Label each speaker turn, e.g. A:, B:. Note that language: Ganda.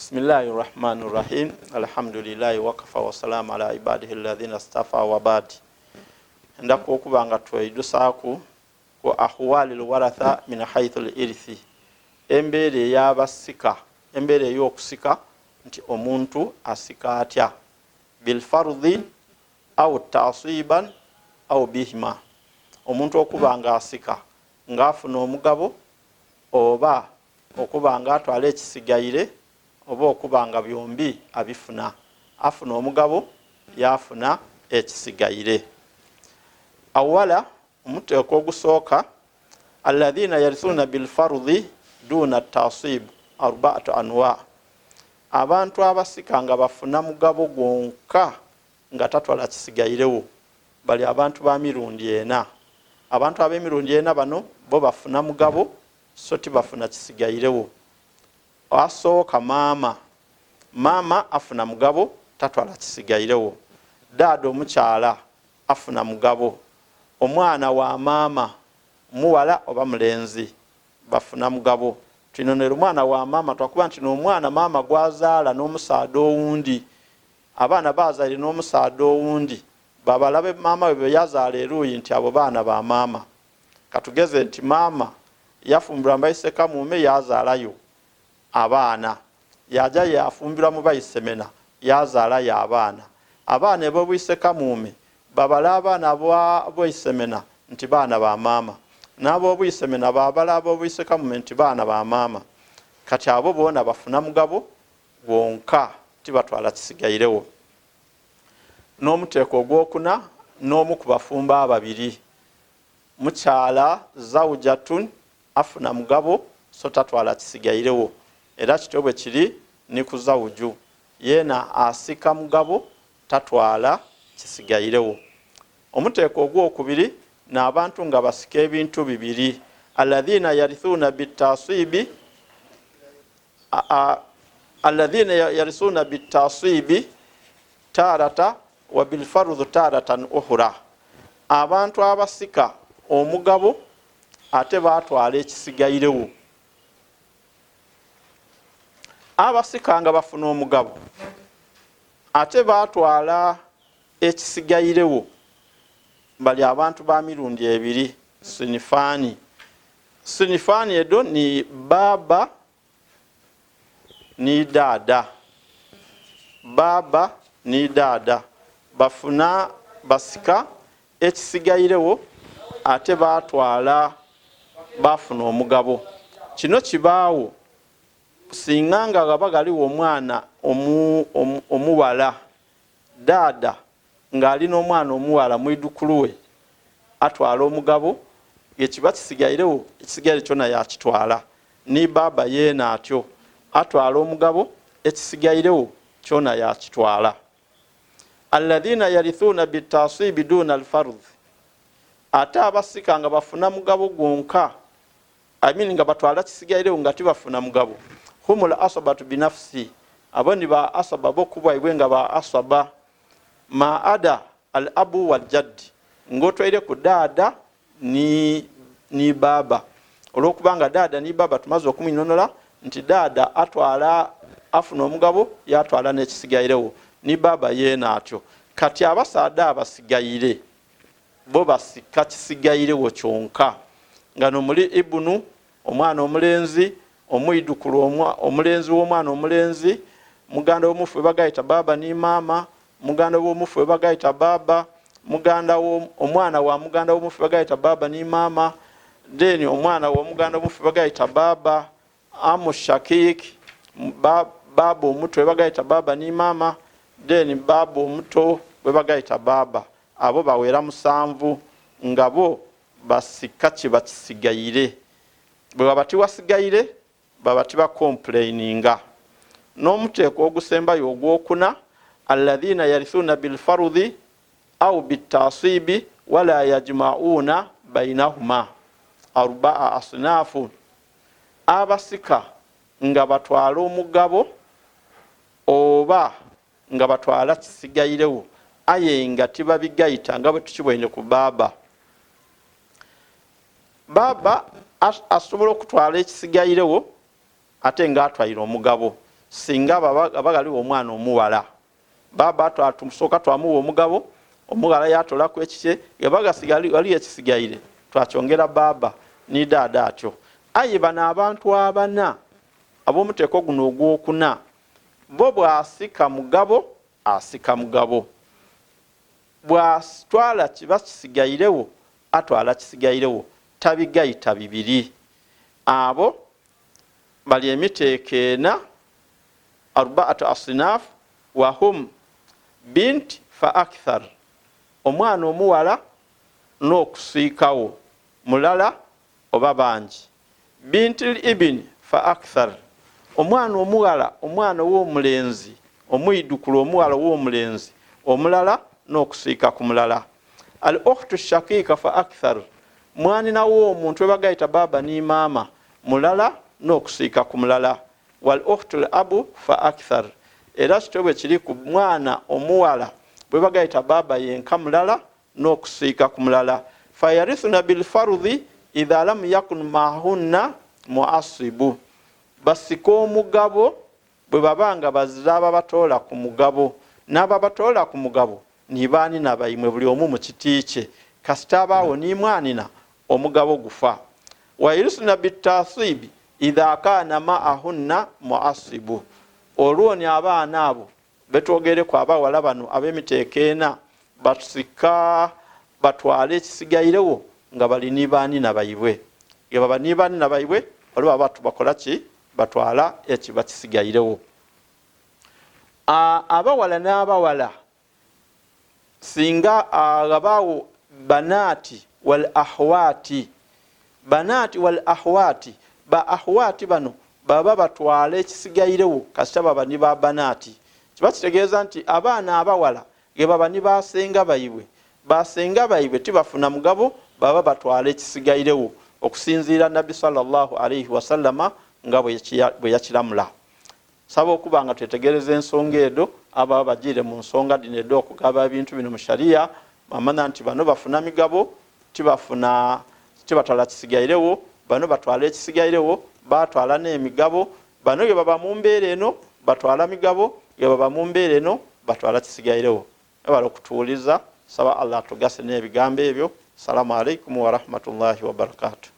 A: Bismillahi rahmani rahim. Alhamdulillahi wakafa wa salamu ala ibadihi alladhina istafa wa ba'd. Ndako okubanga twedusaku ku ahwalil waratha min haythu al-irthi. Embere y'abasika, embere y'okusika nti omuntu asika atya bil fardhi au ta'siban au bihima. Omuntu okubanga asika ngafuna omugabo oba okubanga atwala ekisigaire oba okubanga byombi abifuna, afuna omugabo yafuna ekisigaire. Awala omuteeko ogusooka alladhina yarithuna bil fardhi duna tasib arba'atu anwa. Abantu abasika nga bafuna mugabo gwonka nga tatwala kisigairewo bali abantu ba mirundi ena. Abantu ab'emirundi ena bano bo bafuna mugabo so tibafuna kisigairewo. Asooka mama afuna mugabo tatwala kisigairewo. Dada omukyala afuna mugabo. Omwana wa mama muwala oba mulenzi bafuna mugabo. Tinonera omwana wa mama twakuba nti n'omwana mama gwazaala n'omusaada owundi, abaana bazaale n'omusaada owundi, babalabe mama we yazaala eruuyi nti abo baana ba mama. Katugeze nti mama yafumbirwa mbayise kamuume yazaalayo abaana, yaja yafumbirwa mu bayisemena yazaalayo abaana. Abaana abo buyise kamuume babala abaana aboyisemena nti baana ba mama, n'abo buyisemena babala abo buyise kamuume nti baana ba mama. Kati abo boona bafuna mugabo wonka tibatwala kisigairewo. N'omuteeko ogwokuna n'omu ku bafumba ababiri, mukyala zawjatun afuna mugabo so tatwala kisigairewo. Era kityo bwe kiri ni ku zawju, yena asika mugabo tatwala kisigairewo. Omuteeko ogwokubiri n'abantu nga basika ebintu bibiri, alladhina yarithuna bitasibi alladhina yarithuna bitasibi tarata wa bil fardhi taratan ukhra. Abantu abasika omugabo ate batwala ekisigairewo. Abasika nga bafuna omugabo ate batwala ekisigairewo bali abantu ba mirundi ebiri, sinifani. Sinifani edo ni baba ni dada. Baba ni dada bafuna basika ekisigairewo ate batwala bafuna omugabo. Kino kibaawo singa nga gabagaliwo omwana omuwala, dada ng'alina omwana omuwala mwidukuluwe atwala omugabo, ekiba kisigairewo ekisigaire kyona yakitwala. Ni baba yeena atyo atwala omugabo, ekisigairewo kyona yakitwala. Alladhina yarithuna bitasibi duna alfardh. Ate abasika nga bafuna mugabo gwonka, nga batwala kisigairewo nga tibafuna mugabo, humul asabatu binafsi. Abo ni ba asaba bokubwaibwe nga ba asaba ma ada al abu wal jaddi, ngotwaire ku dada ni baba. Olwokubanga dada ni baba tumaze okumunyonola nti dada atwala afuna omugabo yatwala n'ekisigairewo, ni baba yeena atyo. Kati abasaada abasigaire bo basika kisigairewo kyonka. Nga nomuli ibunu omwana omulenzi, omwidukulu omulenzi w'omwana omulenzi, muganda w'omufu bagayita baba ni mama, muganda w'omufu bagayita baba, muganda omwana wa muganda w'omufu bagayita baba ni mama, then omwana wa muganda w'omufu bagayita baba, amu shakik baba omuto bagayita baba ni mama, then baba omuto bagayita baba. Abo bawera 7 nga bo basika kiba kisigaire. Bwe babati wasigaire babati ba complaininga. N'omuteeko ogusembayo ogwokuna alladhina yarithuna bil fardhi au bitasibi wala yajma'una bainahuma arba'a asnafu. Abasika nga batwala omugabo oba nga batwala kisigairewo aye nga tibabigayita nga bwe tukibwene ku baba. Baba asobola okutwala ekisigairewo ate nga atwalira omugabo. singa abagaliwo omwana omuwala baba twatusooka twamuwa omugabo omuwala yatolaku ekikye wali ekisigaire twakyongera baba ni daada atyo. Aye bano abantu abana ab'omuteeko guno ogwokuna bo bw'asika mugabo asika mugabo, bw'atwala kiba kisigairewo atwala kisigairewo, tabigayita bibiri. Abo bali emiteeko ena arbaatu asnaf wahum bint fa akthar, omwana omuwala n'okusiikawo mulala oba bangi. Bintil ibini fa akthar, omwana omuwala omwana w'omulenzi omwidukulu omuwala w'omulenzi omulala n'okusiika ku mulala. Al ukhtu shaqiqa fa akthar, mwanina w'omuntu we bagayita baba ni maama mulala n'okusiika ku mulala. Wal ukhtu al abu fa akthar, era kityo bwe kiri ku mwana omuwala bwe bagayita baba yenka mulala n'okusiika ku mulala. Fayarithuna bil farudhi idha lam yakun mahunna muasibu, basika omugabo bwe babanga bazira batoola ku mugabo, n'ababatoola ku mugabo nibaani nabayimwe buli omu mu kiti kye, kasita abaawo ni mwanina omugabo gufa. Wayarithuna bitasibi idha kana maahunna muasibu, olwo ni abaana abo betwogereku abawala bano ab'emiteeko ena basika batwale ekisigairewo nga bali nibaani nabayibwe. Ge baba nibaani nabayibwe waliwo abantu bakola ki batwala ekiba kisigairewo. Abawala n'abawala singa abaawo banaati wal ahwati, banaati wal ahwati, ba ahwati bano baba batwala ekisigairewo kasita baba ni ba banaati, kiba kitegeeza nti abaana abawala ge baba ni basenga bayibwe, basenga bayibwe tibafuna mugabo baba batwala ekisigairewo okusinziira Nabbi sallallahu alayhi wasallama nga bwe yakiramula. Saba okuba nga twetegereza ensonga edo ababa bagire mu nsonga dino edo okugaba ebintu bino mu sharia bamanya nti bano bafuna migabo tibatwala kisigairewo, bano batwala ekisigairewo batwala n'emigabo, bano ge baba mu mbeera eno batwala migabo, ge baba mu mbeera eno batwala kisigairewo. Ebala okutuuliza, saba Allah atugase n'ebigambo ebyo. Assalamu alaikum wa rahmatullahi wa barakatuh.